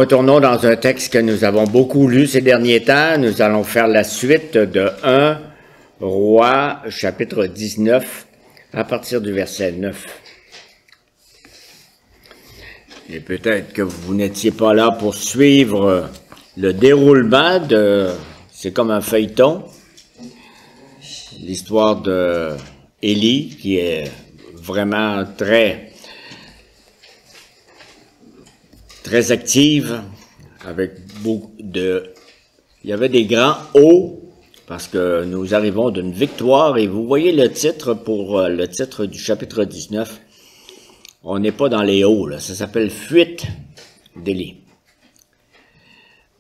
Retournons dans un texte que nous avons beaucoup lu ces derniers temps. Nous allons faire la suite de 1 Roi, chapitre 19, à partir du verset 9. Et peut-être que vous n'étiez pas là pour suivre le déroulement de... C'est comme un feuilleton. L'histoire de Élie, qui est vraiment très active, avec beaucoup de... Il y avait des grands hauts, parce que nous arrivons d'une victoire, et vous voyez le titre pour le titre du chapitre 19. On n'est pas dans les hauts, là. Ça s'appelle « Fuite d'Élie ».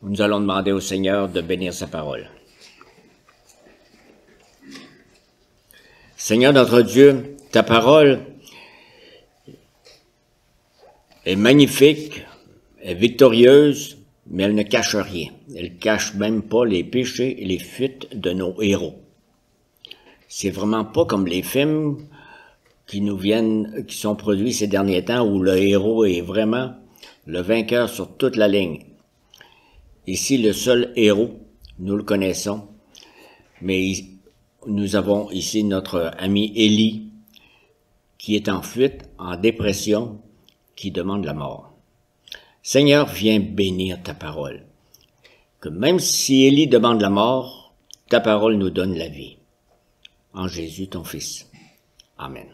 Nous allons demander au Seigneur de bénir sa parole. Seigneur notre Dieu, ta parole est magnifique, est victorieuse, mais elle ne cache rien. Elle cache même pas les péchés et les fuites de nos héros. C'est vraiment pas comme les films qui sont produits ces derniers temps où le héros est vraiment le vainqueur sur toute la ligne. Ici, le seul héros, nous le connaissons, mais nous avons ici notre ami Élie qui est en fuite, en dépression, qui demande la mort. Seigneur, viens bénir ta parole. Que même si Élie demande la mort, ta parole nous donne la vie. En Jésus, ton Fils. Amen.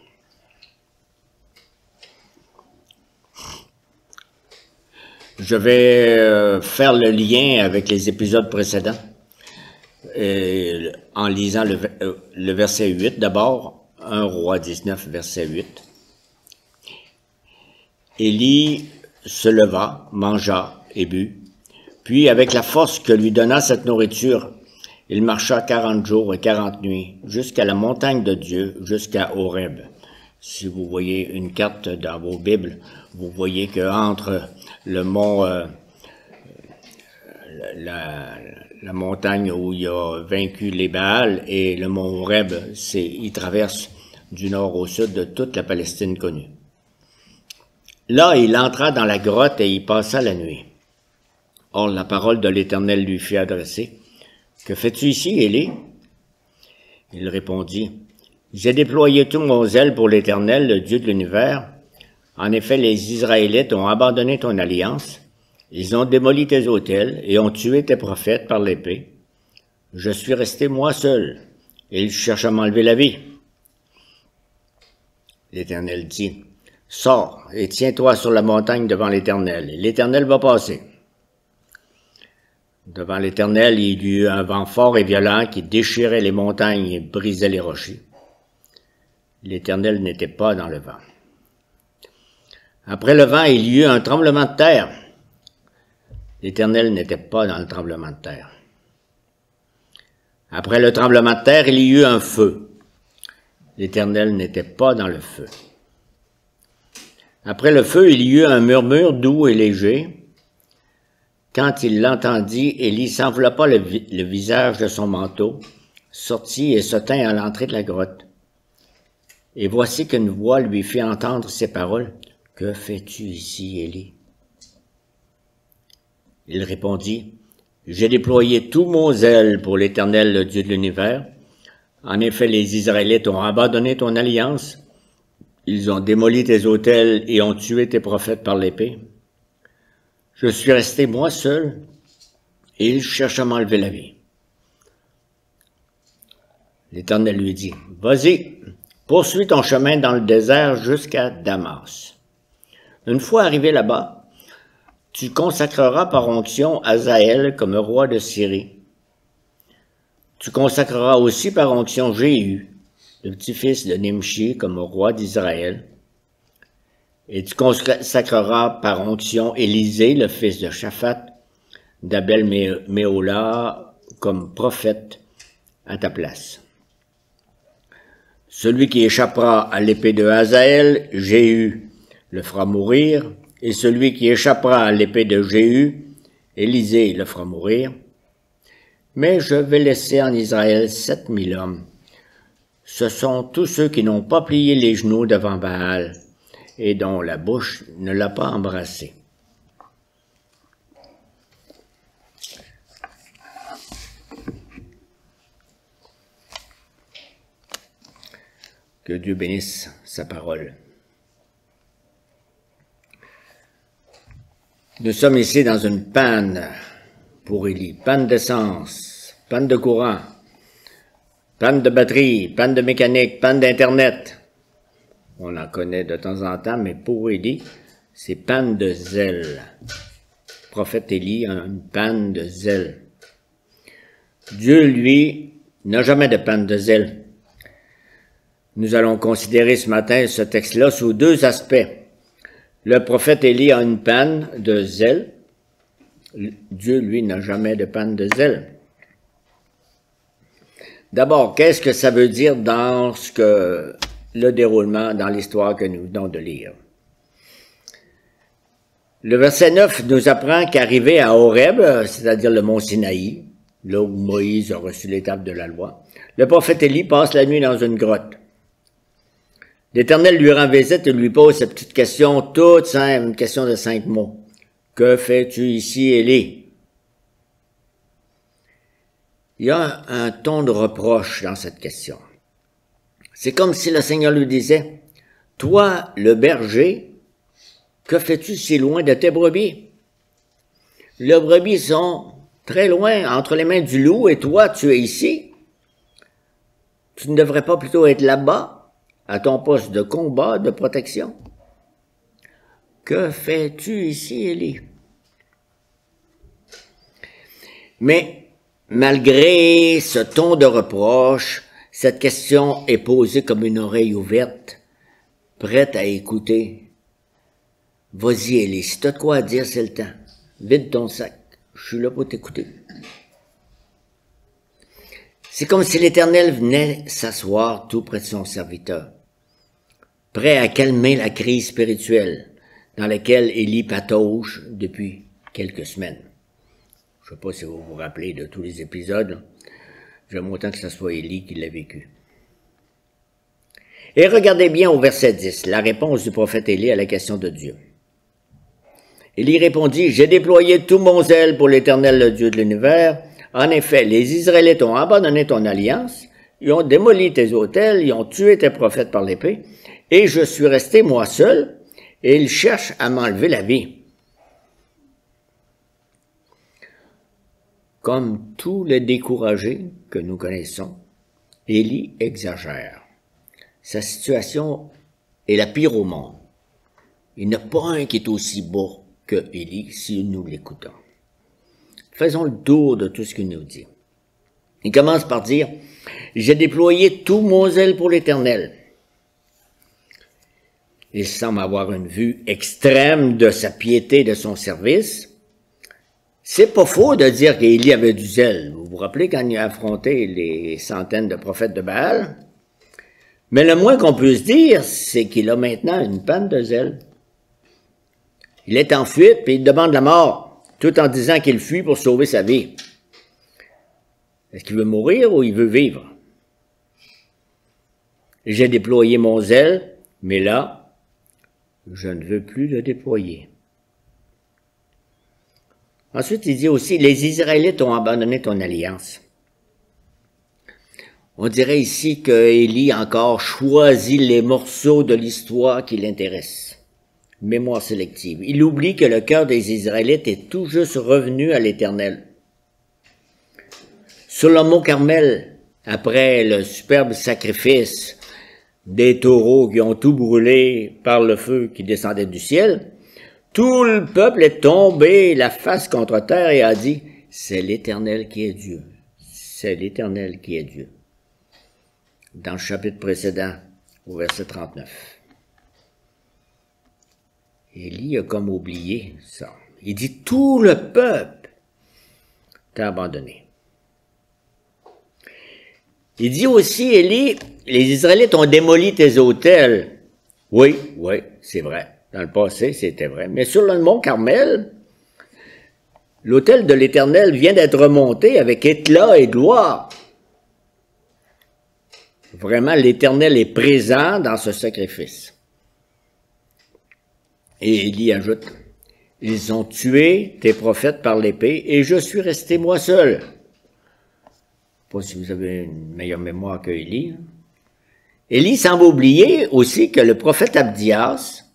Je vais faire le lien avec les épisodes précédents en lisant le verset 8 d'abord, 1 Roi 19, verset 8. Élie se leva, mangea et but, puis avec la force que lui donna cette nourriture, il marcha 40 jours et 40 nuits jusqu'à la montagne de Dieu, jusqu'à Horeb. Si vous voyez une carte dans vos Bibles, vous voyez qu'entre le mont, la montagne où il a vaincu les Baals et le mont Horeb, il traverse du nord au sud de toute la Palestine connue. Là, il entra dans la grotte et y passa la nuit. Or, la parole de l'Éternel lui fut adressée. « Que fais-tu ici, Élie » Il répondit, « J'ai déployé tout mon zèle pour l'Éternel, le Dieu de l'univers. En effet, les Israélites ont abandonné ton alliance. Ils ont démoli tes autels et ont tué tes prophètes par l'épée. Je suis resté moi seul, et ils cherchent à m'enlever la vie. » L'Éternel dit, « Sors et tiens-toi sur la montagne devant l'Éternel, et l'Éternel va passer. » Devant l'Éternel, il y eut un vent fort et violent qui déchirait les montagnes et brisait les rochers. L'Éternel n'était pas dans le vent. Après le vent, il y eut un tremblement de terre. L'Éternel n'était pas dans le tremblement de terre. Après le tremblement de terre, il y eut un feu. L'Éternel n'était pas dans le feu. Après le feu, il y eut un murmure doux et léger. Quand il l'entendit, Élie s'enveloppa le visage de son manteau, sortit et se tint à l'entrée de la grotte. Et voici qu'une voix lui fit entendre ces paroles. « Que fais-tu ici, Élie » Il répondit, « J'ai déployé tout mon zèle pour l'Éternel, le Dieu de l'univers. En effet, les Israélites ont abandonné ton alliance. Ils ont démoli tes autels et ont tué tes prophètes par l'épée. Je suis resté moi seul, et ils cherchent à m'enlever la vie. » L'Éternel lui dit, « Vas-y, poursuis ton chemin dans le désert jusqu'à Damas. Une fois arrivé là-bas, tu consacreras par onction Hazaël comme roi de Syrie. Tu consacreras aussi par onction Jéhu, le petit-fils de Nimshi, comme roi d'Israël. Et tu consacreras par onction Élisée, le fils de Shaphat, d'Abel-Méhola, comme prophète à ta place. Celui qui échappera à l'épée de Hazaël, Jéhu, le fera mourir, et celui qui échappera à l'épée de Jéhu, Élisée, le fera mourir. Mais je vais laisser en Israël 7000 hommes. Ce sont tous ceux qui n'ont pas plié les genoux devant Baal, et dont la bouche ne l'a pas embrassé. Que Dieu bénisse sa parole. Nous sommes ici dans une panne pour Élie. Panne d'essence, panne de courant, panne de batterie, panne de mécanique, panne d'Internet. On en connaît de temps en temps, mais pour Élie, c'est panne de zèle. Le prophète Élie a une panne de zèle. Dieu, lui, n'a jamais de panne de zèle. Nous allons considérer ce matin ce texte-là sous deux aspects. Le prophète Élie a une panne de zèle. Dieu, lui, n'a jamais de panne de zèle. D'abord, qu'est-ce que ça veut dire dans le déroulement, dans l'histoire que nous venons de lire? Le verset 9 nous apprend qu'arrivé à Horeb, c'est-à-dire le mont Sinaï, là où Moïse a reçu l'étape de la loi, le prophète Élie passe la nuit dans une grotte. L'Éternel lui rend visite et lui pose cette petite question toute simple, une question de 5 mots. « Que fais-tu ici, Élie? » Il y a un ton de reproche dans cette question. C'est comme si le Seigneur lui disait, « Toi, le berger, que fais-tu si loin de tes brebis? Les brebis sont très loin, entre les mains du loup, et toi, tu es ici. Tu ne devrais pas plutôt être là-bas, à ton poste de combat, de protection? Que fais-tu ici, Élie? » Mais, malgré ce ton de reproche, cette question est posée comme une oreille ouverte, prête à écouter. « Vas-y, Élie, si t'as de quoi à dire, c'est le temps. Vide ton sac, je suis là pour t'écouter. » C'est comme si l'Éternel venait s'asseoir tout près de son serviteur, prêt à calmer la crise spirituelle dans laquelle Élie patauge depuis quelques semaines. Je ne sais pas si vous vous rappelez de tous les épisodes. J'aime autant que ce soit Élie qui l'a vécu. Et regardez bien au verset 10, la réponse du prophète Élie à la question de Dieu. Élie répondit, « J'ai déployé tout mon zèle pour l'Éternel, le Dieu de l'univers. En effet, les Israélites ont abandonné ton alliance, ils ont démoli tes autels, ils ont tué tes prophètes par l'épée, et je suis resté moi seul, et ils cherchent à m'enlever la vie. » Comme tous les découragés que nous connaissons, Élie exagère. Sa situation est la pire au monde. Il n'y en a pas un qui est aussi beau que Élie si nous l'écoutons. Faisons le tour de tout ce qu'il nous dit. Il commence par dire, « J'ai déployé tout mon zèle pour l'Éternel. » Il semble avoir une vue extrême de sa piété, de son service. C'est pas faux de dire qu'Élie avait du zèle. Vous vous rappelez quand il a affronté les centaines de prophètes de Baal? Mais le moins qu'on puisse dire, c'est qu'il a maintenant une panne de zèle. Il est en fuite, puis il demande la mort, tout en disant qu'il fuit pour sauver sa vie. Est-ce qu'il veut mourir ou il veut vivre? J'ai déployé mon zèle, mais là, je ne veux plus le déployer. Ensuite, il dit aussi, les Israélites ont abandonné ton alliance. On dirait ici que Élie a encore choisi les morceaux de l'histoire qui l'intéressent. Mémoire sélective. Il oublie que le cœur des Israélites est tout juste revenu à l'Éternel. Sur le mont Carmel, après le superbe sacrifice des taureaux qui ont tout brûlé par le feu qui descendait du ciel, tout le peuple est tombé la face contre terre et a dit, « C'est l'Éternel qui est Dieu. C'est l'Éternel qui est Dieu. » Dans le chapitre précédent, au verset 39. Élie a comme oublié ça. Il dit, « Tout le peuple t'a abandonné. » Il dit aussi, Élie, « Les Israélites ont démoli tes autels. » Oui, c'est vrai. Dans le passé, c'était vrai. Mais sur le mont Carmel, l'autel de l'Éternel vient d'être remonté avec éclat et gloire. Vraiment, l'Éternel est présent dans ce sacrifice. Et Élie ajoute, « Ils ont tué tes prophètes par l'épée, et je suis resté moi seul. » Pas si vous avez une meilleure mémoire que Élie. Élie semble oublier aussi que le prophète Abdias,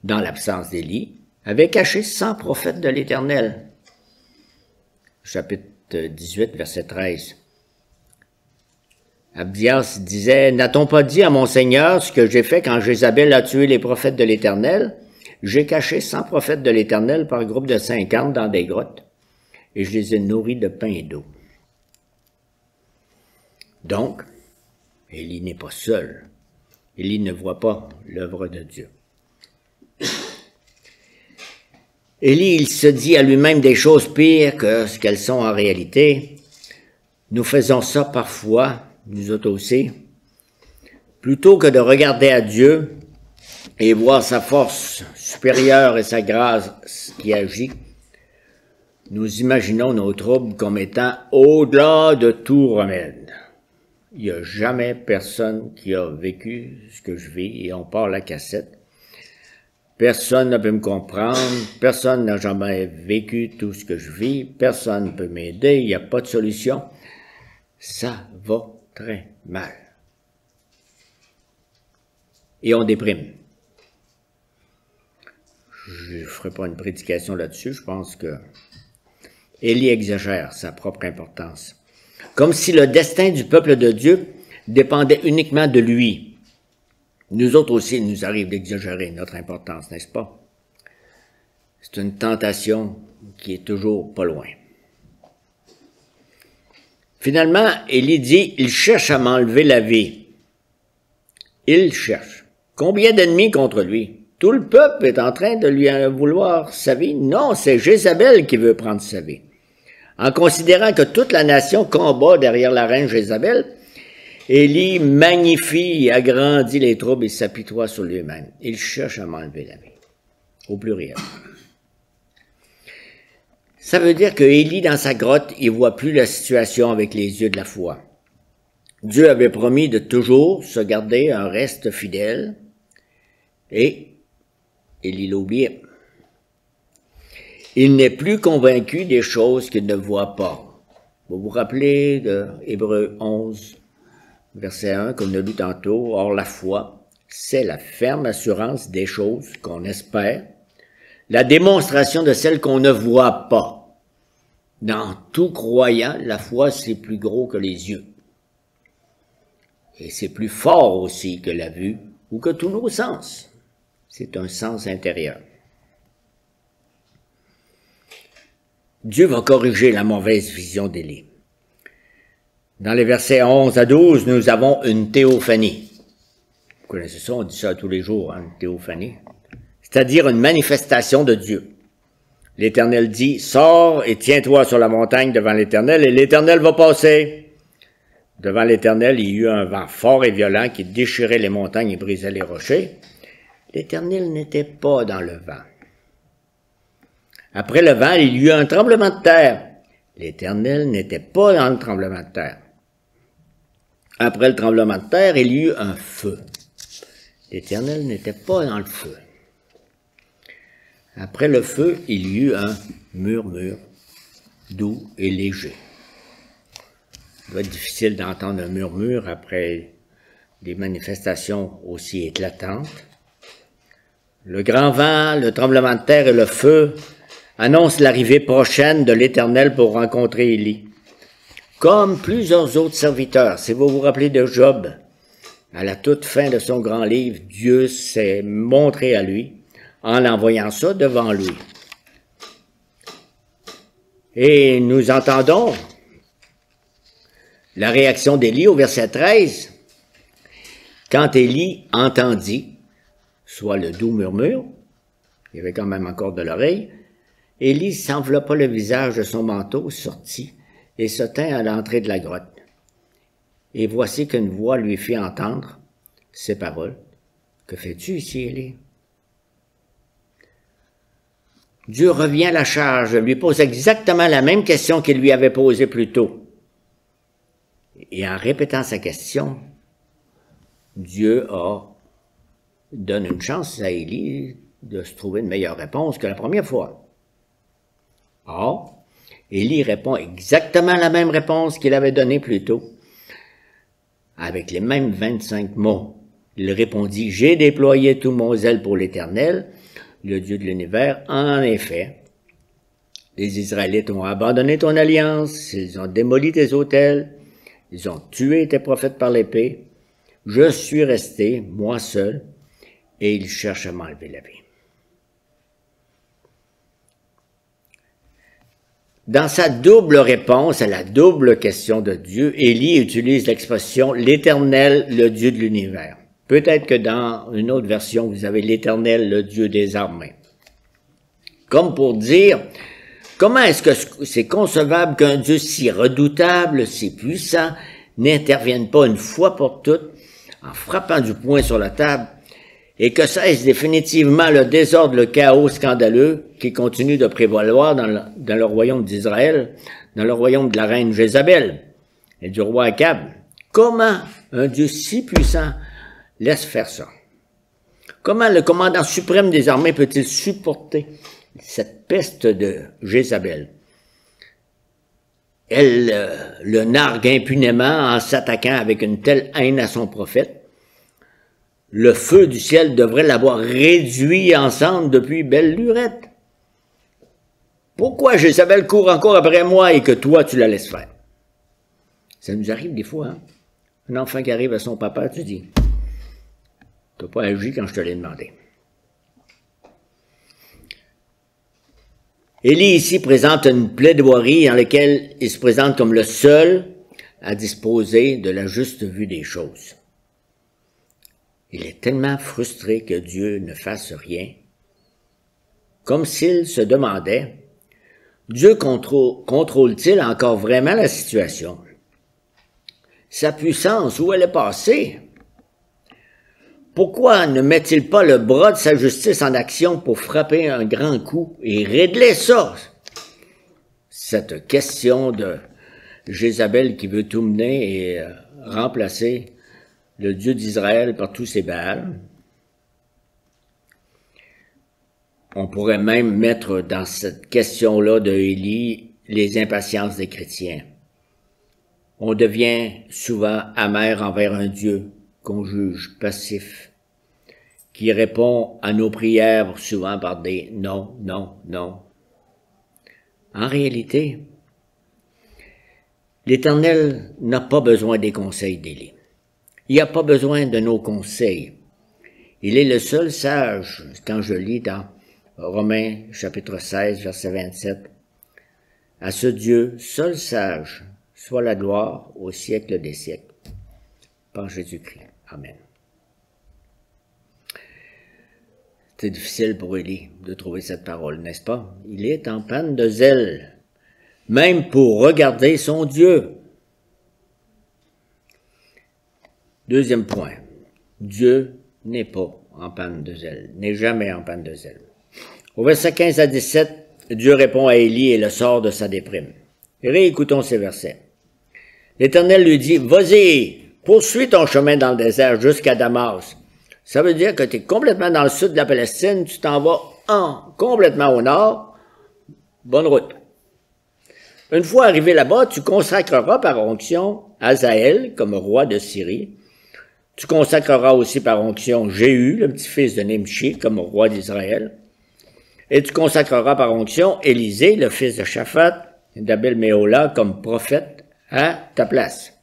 dans l'absence d'Élie, avait caché 100 prophètes de l'Éternel. Chapitre 18, verset 13. Abdias disait, « N'a-t-on pas dit à mon Seigneur ce que j'ai fait quand Jézabel a tué les prophètes de l'Éternel? J'ai caché 100 prophètes de l'Éternel par groupe de 50 dans des grottes, et je les ai nourris de pain et d'eau. » Donc, Élie n'est pas seul. Élie ne voit pas l'œuvre de Dieu. Élie, il se dit à lui-même des choses pires que ce qu'elles sont en réalité. Nous faisons ça parfois, nous autres aussi. Plutôt que de regarder à Dieu et voir sa force supérieure et sa grâce qui agit, nous imaginons nos troubles comme étant au-delà de tout remède. Il n'y a jamais personne qui a vécu ce que je vis et on part la cassette. Personne ne peut me comprendre, personne n'a jamais vécu tout ce que je vis, personne ne peut m'aider, il n'y a pas de solution. Ça va très mal. Et on déprime. Je ne ferai pas une prédication là-dessus, je pense que Élie exagère sa propre importance. Comme si le destin du peuple de Dieu dépendait uniquement de lui. Nous autres aussi, il nous arrive d'exagérer notre importance, n'est-ce pas? C'est une tentation qui est toujours pas loin. Finalement, Élie dit, il cherche à m'enlever la vie. Il cherche. Combien d'ennemis contre lui? Tout le peuple est en train de lui vouloir sa vie? Non, c'est Jézabel qui veut prendre sa vie. En considérant que toute la nation combat derrière la reine Jézabel, Élie magnifie et agrandit les troubles et s'apitoie sur lui-même. Il cherche à m'enlever la vie, au pluriel. Ça veut dire que Élie, dans sa grotte, il voit plus la situation avec les yeux de la foi. Dieu avait promis de toujours se garder un reste fidèle, et Élie l'a oublié. Il n'est plus convaincu des choses qu'il ne voit pas. Vous vous rappelez de Hébreux 11, verset 1, qu'on a lu tantôt, « Or la foi, c'est la ferme assurance des choses qu'on espère, la démonstration de celles qu'on ne voit pas. Dans tout croyant, la foi, c'est plus gros que les yeux. Et c'est plus fort aussi que la vue ou que tous nos sens. C'est un sens intérieur. Dieu va corriger la mauvaise vision d'Élie. Dans les versets 11 à 12, nous avons une théophanie. Vous connaissez ça, on dit ça tous les jours, hein, une théophanie. C'est-à-dire une manifestation de Dieu. L'Éternel dit, « Sors et tiens-toi sur la montagne devant l'Éternel, et l'Éternel va passer. » Devant l'Éternel, il y eut un vent fort et violent qui déchirait les montagnes et brisait les rochers. L'Éternel n'était pas dans le vent. Après le vent, il y eut un tremblement de terre. L'Éternel n'était pas dans le tremblement de terre. Après le tremblement de terre, il y eut un feu. L'Éternel n'était pas dans le feu. Après le feu, il y eut un murmure doux et léger. Il va être difficile d'entendre un murmure après des manifestations aussi éclatantes. Le grand vent, le tremblement de terre et le feu annoncent l'arrivée prochaine de l'Éternel pour rencontrer Élie. Comme plusieurs autres serviteurs, si vous vous rappelez de Job, à la toute fin de son grand livre, Dieu s'est montré à lui en l'envoyant ça devant lui. Et nous entendons la réaction d'Élie au verset 13. Quand Élie entendit, soit le doux murmure, il y avait quand même encore de l'oreille, Élie s'enveloppa le visage de son manteau, sortit et se tint à l'entrée de la grotte. Et voici qu'une voix lui fit entendre ces paroles. « Que fais-tu ici, Élie? » Dieu revient à la charge, lui pose exactement la même question qu'il lui avait posée plus tôt. Et en répétant sa question, Dieu donne une chance à Élie de se trouver une meilleure réponse que la première fois. Or, Élie répond exactement la même réponse qu'il avait donnée plus tôt. avec les mêmes 25 mots. Il répondit, « J'ai déployé tout mon zèle pour l'Éternel, le Dieu de l'univers. En effet, les Israélites ont abandonné ton alliance, ils ont démoli tes autels, ils ont tué tes prophètes par l'épée. Je suis resté, moi seul, et ils cherchent à m'enlever la vie. » Dans sa double réponse à la double question de Dieu, Élie utilise l'expression « l'Éternel, le Dieu de l'univers ». Peut-être que dans une autre version, vous avez « l'Éternel, le Dieu des armées ». Comme pour dire, comment est-ce que c'est concevable qu'un Dieu si redoutable, si puissant, n'intervienne pas une fois pour toutes, en frappant du poing sur la table, et que cesse définitivement le désordre, le chaos scandaleux qui continue de prévaloir dans le royaume d'Israël, dans le royaume de la reine Jézabel et du roi Akab. Comment un Dieu si puissant laisse faire ça? Comment le commandant suprême des armées peut-il supporter cette peste de Jézabel? Elle le nargue impunément en s'attaquant avec une telle haine à son prophète. Le feu du ciel devrait l'avoir réduit ensemble depuis belle lurette. Pourquoi Jézabel court encore après moi et que toi tu la laisses faire? Ça nous arrive des fois, hein? Un enfant qui arrive à son papa, tu dis, tu n'as pas agi quand je te l'ai demandé. Élie ici présente une plaidoirie dans laquelle il se présente comme le seul à disposer de la juste vue des choses. Il est tellement frustré que Dieu ne fasse rien, comme s'il se demandait, Dieu contrôle-t-il encore vraiment la situation? Sa puissance, où elle est passée? Pourquoi ne met-il pas le bras de sa justice en action pour frapper un grand coup et régler ça? Cette question de Jézabel qui veut tout mener et remplacer le Dieu d'Israël par tous ses Baals. On pourrait même mettre dans cette question-là de Élie les impatiences des chrétiens. On devient souvent amer envers un Dieu qu'on juge passif, qui répond à nos prières souvent par des « non, non, non ». En réalité, l'Éternel n'a pas besoin des conseils d'Élie. Il n'y a pas besoin de nos conseils. Il est le seul sage, quand je lis dans Romains chapitre 16, verset 27. À ce Dieu, seul sage, soit la gloire au siècle des siècles. Par Jésus-Christ. Amen. C'est difficile pour Élie de trouver cette parole, n'est-ce pas? Il est en panne de zèle, même pour regarder son Dieu. Deuxième point, Dieu n'est pas en panne de zèle, n'est jamais en panne de zèle. Au verset 15 à 17, Dieu répond à Élie et le sort de sa déprime. Réécoutons ces versets. L'Éternel lui dit, « Vas-y, poursuis ton chemin dans le désert jusqu'à Damas. » Ça veut dire que tu es complètement dans le sud de la Palestine, tu t'en vas complètement au nord. Bonne route. Une fois arrivé là-bas, tu consacreras par onction Hazaël comme roi de Syrie. Tu consacreras aussi par onction Jéhu, le petit-fils de Nimshi, comme roi d'Israël. Et tu consacreras par onction Élisée, le fils de Shaphat, d'Abel-Méhola, comme prophète à ta place.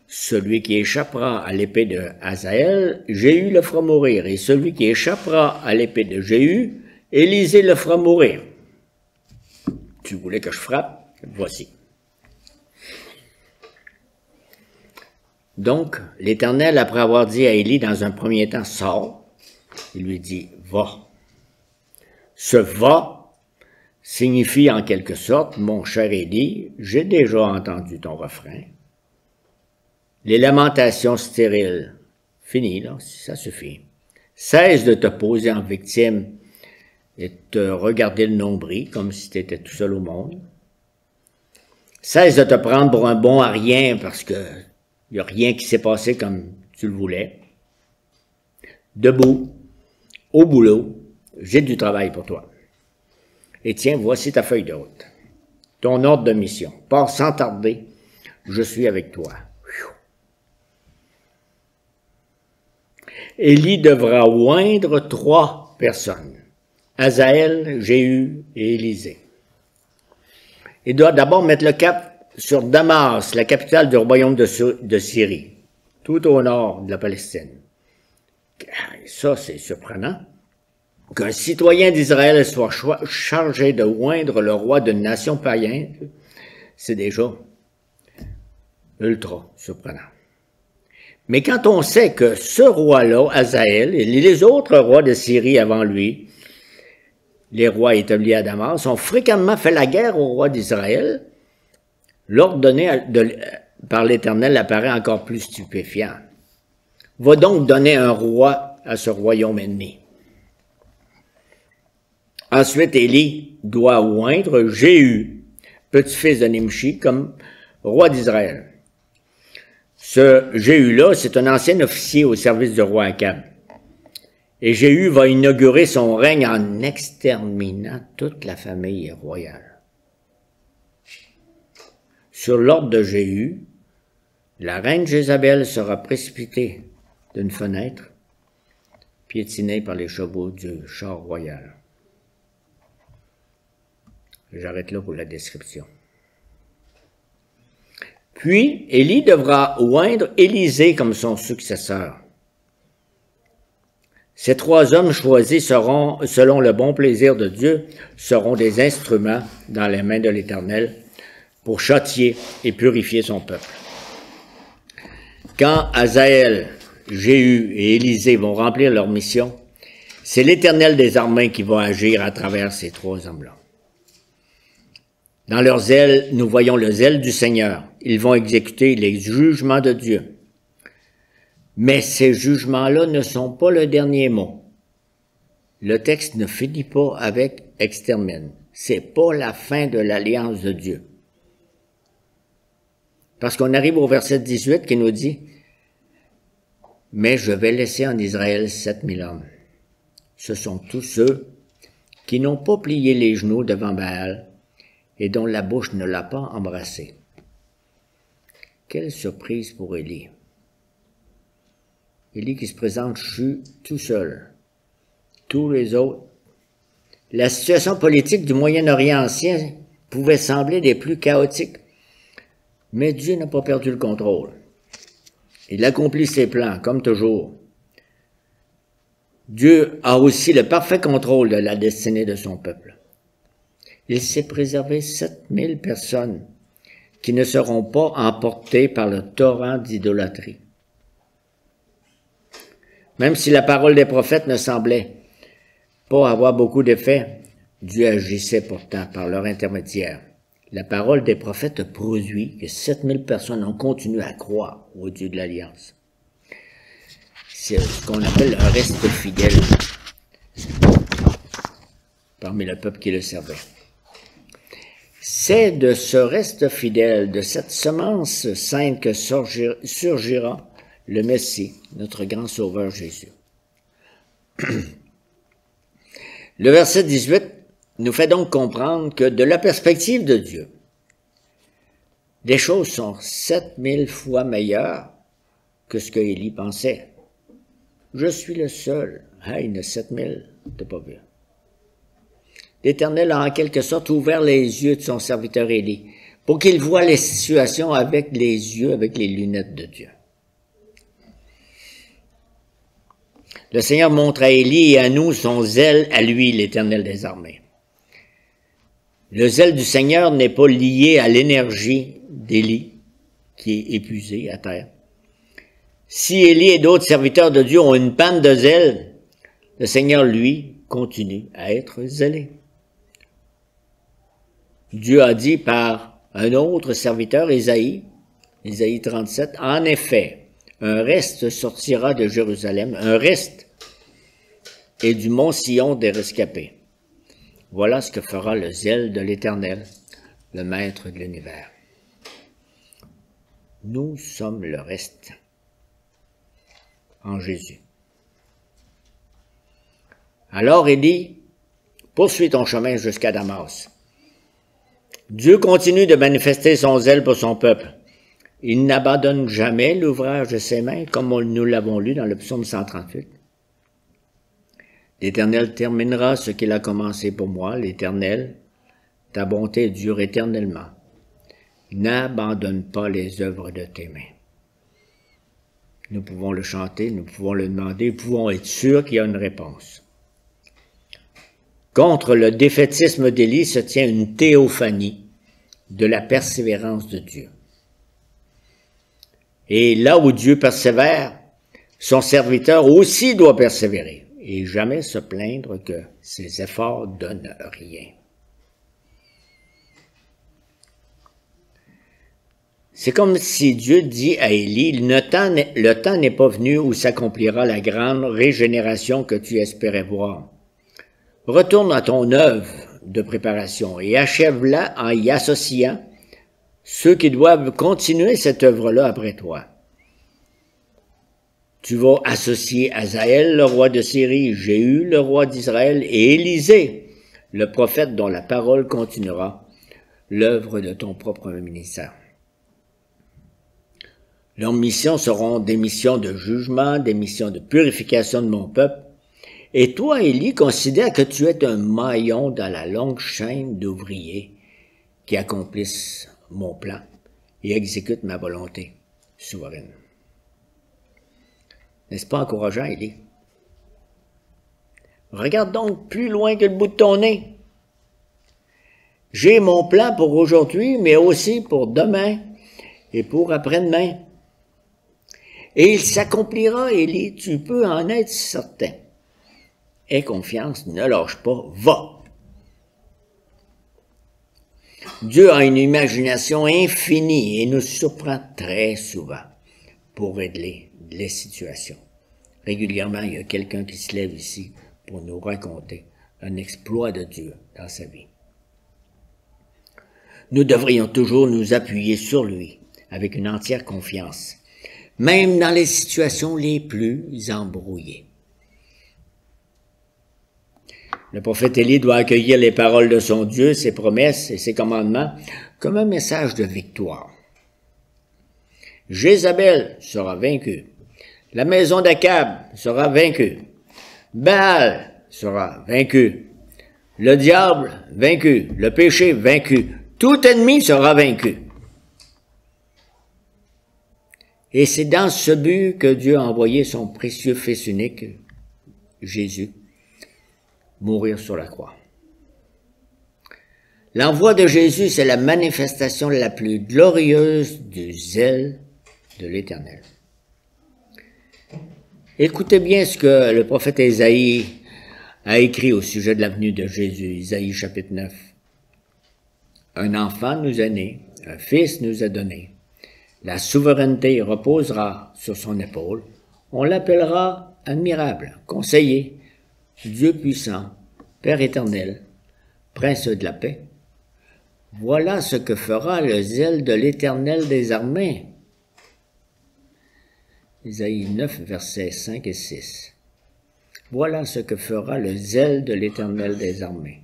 Celui qui échappera à l'épée de Hazaël, Jéhu le fera mourir. Et celui qui échappera à l'épée de Jéhu, Élisée le fera mourir. Tu voulais que je frappe? Voici. Donc, l'Éternel, après avoir dit à Élie dans un premier temps, « Sors », il lui dit, « Va ». Ce « va » signifie en quelque sorte, « Mon cher Élie, j'ai déjà entendu ton refrain. Les lamentations stériles, fini, là, ça suffit. Cesse de te poser en victime et de te regarder le nombril comme si tu étais tout seul au monde. Cesse de te prendre pour un bon à rien parce que il n'y a rien qui s'est passé comme tu le voulais. Debout, au boulot, j'ai du travail pour toi. Et tiens, voici ta feuille de route. Ton ordre de mission. Pars sans tarder, je suis avec toi. Élie devra oindre 3 personnes, Hazaël, Jéhu et Élisée. Il doit d'abord mettre le cap sur Damas, la capitale du royaume de Syrie, tout au nord de la Palestine. Ça, c'est surprenant. Qu'un citoyen d'Israël soit chargé de oindre le roi d'une nation païenne, c'est déjà ultra surprenant. Mais quand on sait que ce roi-là, Hazaël, et les autres rois de Syrie avant lui, les rois établis à Damas, ont fréquemment fait la guerre au roi d'Israël, l'ordre donné par l'Éternel apparaît encore plus stupéfiant. Va donc donner un roi à ce royaume ennemi. Ensuite, Élie doit oindre Jéhu, petit-fils de Nimshi, comme roi d'Israël. Ce Jéhu-là, c'est un ancien officier au service du roi Akab. Et Jéhu va inaugurer son règne en exterminant toute la famille royale. Sur l'ordre de Jéhu, la reine Jézabel sera précipitée d'une fenêtre, piétinée par les chevaux du char royal. J'arrête là pour la description. Puis, Élie devra oindre Élisée comme son successeur. Ces 3 hommes choisis seront, selon le bon plaisir de Dieu, seront des instruments dans les mains de l'Éternel pour châtier et purifier son peuple. Quand Hazaël, Jéhu et Élisée vont remplir leur mission, c'est l'Éternel des armées qui va agir à travers ces 3 hommes-là. Dans leur zèle, nous voyons le zèle du Seigneur. Ils vont exécuter les jugements de Dieu. Mais ces jugements-là ne sont pas le dernier mot. Le texte ne finit pas avec « extermine ». C'est pas la fin de l'alliance de Dieu. Parce qu'on arrive au verset 18 qui nous dit « Mais je vais laisser en Israël 7000 hommes. Ce sont tous ceux qui n'ont pas plié les genoux devant Baal et dont la bouche ne l'a pas embrassé. » Quelle surprise pour Élie. Élie qui se présente tout seul. Tous les autres. La situation politique du Moyen-Orient ancien pouvait sembler des plus chaotiques. Mais Dieu n'a pas perdu le contrôle. Il accomplit ses plans, comme toujours. Dieu a aussi le parfait contrôle de la destinée de son peuple. Il s'est préservé 7000 personnes qui ne seront pas emportées par le torrent d'idolâtrie. Même si la parole des prophètes ne semblait pas avoir beaucoup d'effet, Dieu agissait pourtant par leur intermédiaire. La parole des prophètes a produit que 7000 personnes ont continué à croire au Dieu de l'Alliance. C'est ce qu'on appelle un reste fidèle parmi le peuple qui le servait. C'est de ce reste fidèle, de cette semence sainte que surgira le Messie, notre grand sauveur Jésus. Le verset 18 nous fait donc comprendre que de la perspective de Dieu, les choses sont 7000 fois meilleures que ce que Élie pensait. Je suis le seul. Hey, il y en a 7000, t'as pas vu. L'Éternel a en quelque sorte ouvert les yeux de son serviteur Élie pour qu'il voie les situations avec les yeux, avec les lunettes de Dieu. Le Seigneur montre à Élie et à nous son zèle à lui, l'Éternel des armées. Le zèle du Seigneur n'est pas lié à l'énergie d'Élie, qui est épuisée à terre. Si Élie et d'autres serviteurs de Dieu ont une panne de zèle, le Seigneur, lui, continue à être zélé. Dieu a dit par un autre serviteur, Ésaïe 37, « En effet, un reste sortira de Jérusalem, un reste, et du mont Sion des rescapés. Voilà ce que fera le zèle de l'Éternel, le Maître de l'univers. » Nous sommes le reste en Jésus. Alors Élie, poursuis ton chemin jusqu'à Damas. Dieu continue de manifester son zèle pour son peuple. Il n'abandonne jamais l'ouvrage de ses mains, comme nous l'avons lu dans le psaume 138. L'Éternel terminera ce qu'il a commencé pour moi, l'Éternel, ta bonté dure éternellement. N'abandonne pas les œuvres de tes mains. Nous pouvons le chanter, nous pouvons le demander, nous pouvons être sûrs qu'il y a une réponse. Contre le défaitisme d'Élie se tient une théophanie de la persévérance de Dieu. Et là où Dieu persévère, son serviteur aussi doit persévérer et jamais se plaindre que ses efforts donnent rien. C'est comme si Dieu dit à Élie, le temps n'est pas venu où s'accomplira la grande régénération que tu espérais voir. Retourne à ton œuvre de préparation et achève-la en y associant ceux qui doivent continuer cette œuvre-là après toi. Tu vas associer Hazaël, le roi de Syrie, Jéhu, le roi d'Israël, et Élisée, le prophète dont la parole continuera l'œuvre de ton propre ministère. Leurs missions seront des missions de jugement, des missions de purification de mon peuple. Et toi, Élie, considère que tu es un maillon dans la longue chaîne d'ouvriers qui accomplissent mon plan et exécutent ma volonté souveraine. N'est-ce pas encourageant, Élie? Regarde donc plus loin que le bout de ton nez. J'ai mon plan pour aujourd'hui, mais aussi pour demain et pour après-demain. Et il s'accomplira, Élie, tu peux en être certain. Aie confiance, ne lâche pas, va. Dieu a une imagination infinie et nous surprend très souvent pour régler les situations. Régulièrement, il y a quelqu'un qui se lève ici pour nous raconter un exploit de Dieu dans sa vie. Nous devrions toujours nous appuyer sur lui avec une entière confiance, même dans les situations les plus embrouillées. Le prophète Élie doit accueillir les paroles de son Dieu, ses promesses et ses commandements comme un message de victoire. Jézabel sera vaincue. La maison d'Akab sera vaincue. Baal sera vaincu. Le diable vaincu. Le péché vaincu. Tout ennemi sera vaincu. Et c'est dans ce but que Dieu a envoyé son précieux Fils unique, Jésus, mourir sur la croix. L'envoi de Jésus, c'est la manifestation la plus glorieuse du zèle de l'Éternel. Écoutez bien ce que le prophète Ésaïe a écrit au sujet de la venue de Jésus, Ésaïe chapitre 9. Un enfant nous est né, un fils nous est donné. La souveraineté reposera sur son épaule. On l'appellera admirable, conseiller, Dieu puissant, Père éternel, Prince de la paix. Voilà ce que fera le zèle de l'Éternel des armées. Isaïe 9, versets 5 et 6. Voilà ce que fera le zèle de l'Éternel des armées.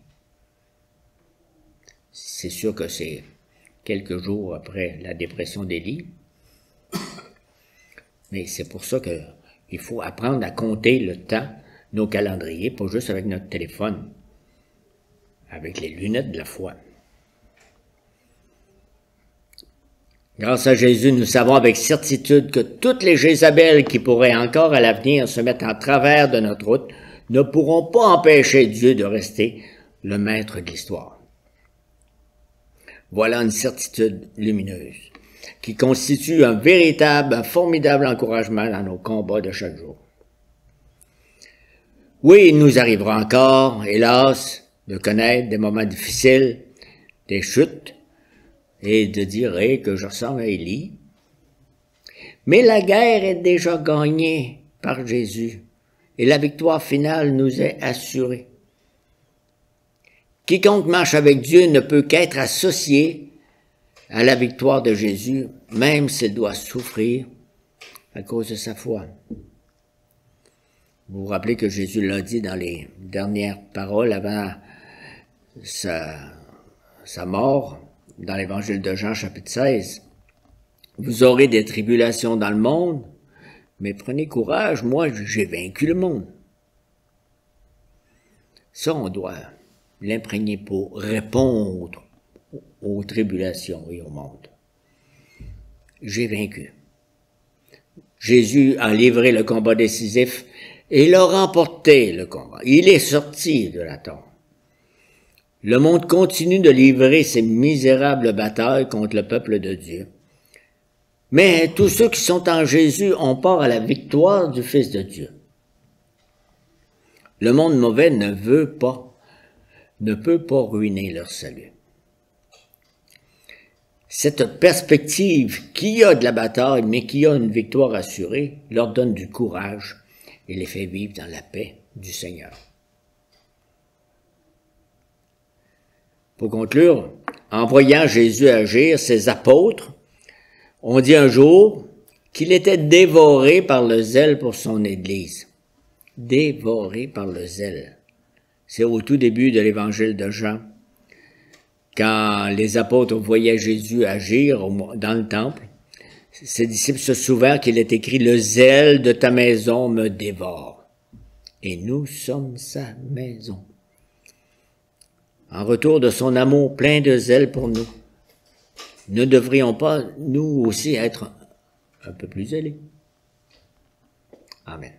C'est sûr que c'est quelques jours après la dépression d'Élie, mais c'est pour ça qu'il faut apprendre à compter le temps, nos calendriers, pas juste avec notre téléphone, avec les lunettes de la foi. Grâce à Jésus, nous savons avec certitude que toutes les Jézabels qui pourraient encore à l'avenir se mettre en travers de notre route ne pourront pas empêcher Dieu de rester le maître de l'histoire. Voilà une certitude lumineuse qui constitue un formidable encouragement dans nos combats de chaque jour. Oui, il nous arrivera encore, hélas, de connaître des moments difficiles, des chutes, et de dire que je ressemble à Élie. Mais la guerre est déjà gagnée par Jésus, et la victoire finale nous est assurée. Quiconque marche avec Dieu ne peut qu'être associé à la victoire de Jésus, même s'il doit souffrir à cause de sa foi. Vous vous rappelez que Jésus l'a dit dans les dernières paroles avant sa mort, dans l'évangile de Jean, chapitre 16. vous aurez des tribulations dans le monde, mais prenez courage, moi j'ai vaincu le monde. Ça, on doit l'imprégner pour répondre aux tribulations et au monde. J'ai vaincu. Jésus a livré le combat décisif et il a remporté le combat. Il est sorti de la tombe. Le monde continue de livrer ses misérables batailles contre le peuple de Dieu. Mais tous ceux qui sont en Jésus ont part à la victoire du Fils de Dieu. Le monde mauvais ne peut pas ruiner leur salut. Cette perspective qui a de la bataille, mais qui a une victoire assurée, leur donne du courage et les fait vivre dans la paix du Seigneur. Pour conclure, en voyant Jésus agir, ses apôtres ont dit un jour qu'il était dévoré par le zèle pour son Église. Dévoré par le zèle. C'est au tout début de l'évangile de Jean. Quand les apôtres voyaient Jésus agir dans le temple, ses disciples se souvinrent qu'il est écrit « Le zèle de ta maison me dévore ». Et nous sommes sa maison. En retour de son amour plein de zèle pour nous, ne devrions pas, nous aussi, être un peu plus zélés? Amen.